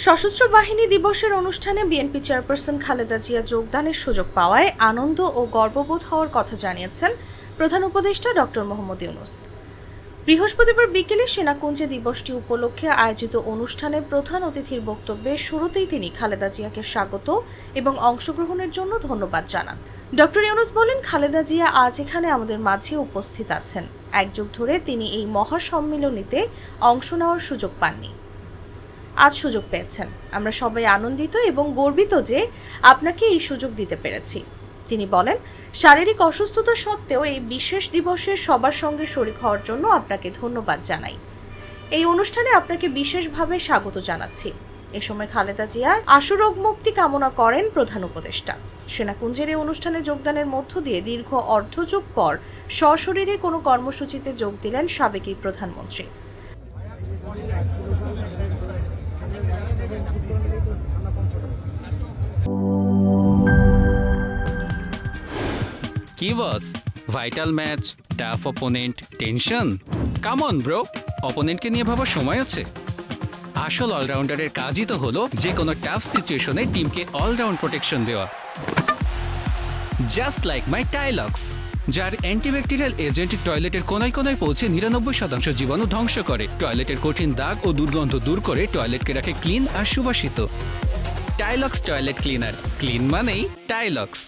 সশস্ত্র বাহিনী দিবসের অনুষ্ঠানে বিএনপি চেয়ারপারসন খালেদা জিয়া যোগদানের সুযোগ পাওয়ায় আনন্দ ও গর্ববোধ হওয়ার কথা জানিয়েছেন প্রধান উপদেষ্টা ডক্টর মোহাম্মদ ইউনূস। বৃহস্পতিবার বিকেলে সেনাকুঞ্জে দিবসটি উপলক্ষে আয়োজিত অনুষ্ঠানে প্রধান অতিথির বক্তব্যে শুরুতেই তিনি খালেদা জিয়াকে স্বাগত এবং অংশগ্রহণের জন্য ধন্যবাদ জানান। ডক্টর ইউনূস বলেন, খালেদা জিয়া আজ এখানে আমাদের মাঝে উপস্থিত আছেন। এক যুগ ধরে তিনি এই মহাসম্মিলনীতে অংশ নেওয়ার সুযোগ পাননি, আজ সুযোগ পেয়েছেন। আমরা সবাই আনন্দিত এবং গর্বিত যে আপনাকে এই সুযোগ দিতে পেরেছি। তিনি বলেন, শারীরিক অসুস্থতা সত্ত্বেও এই বিশেষ দিবসে সবার সঙ্গে শরীক হওয়ার জন্য আপনাকে ধন্যবাদ জানাই। এই অনুষ্ঠানে আপনাকে বিশেষভাবে স্বাগত জানাচ্ছি। এ সময় খালেদা জিয়ার আশুরোগ মুক্তি কামনা করেন প্রধান উপদেষ্টা। সেনাকুঞ্জের এই অনুষ্ঠানে যোগদানের মধ্য দিয়ে দীর্ঘ অর্ধযুগ পর সশরীরে কোনো কর্মসূচিতে যোগ দিলেন সাবেক এই প্রধানমন্ত্রী। কি boss, vital match, tough opponent, tension? Come on bro, অপোনেন্টকে নিয়ে ভাবার সময় আছে। আসল অলরাউন্ডারের কাজই তো হলো যে কোনো টাফ সিচুয়েশনে টিমকে অলরাউন্ড প্রোটেকশন দেওয়া। জাস্ট লাইক মাই টাইলক্স, যার অ্যান্টিব্যাকটেরিয়াল এজেন্ট টয়লেটের কোনায় কোনায় পৌঁছে ৯৯% জীবাণু ধ্বংস করে, টয়লেটের কঠিন দাগ ও দুর্গন্ধ দূর করে টয়লেটকে রাখে ক্লিন আর সুবাসিত। টাইলক্স টয়লেট ক্লিনার, ক্লিন মানেই টাইলক্স।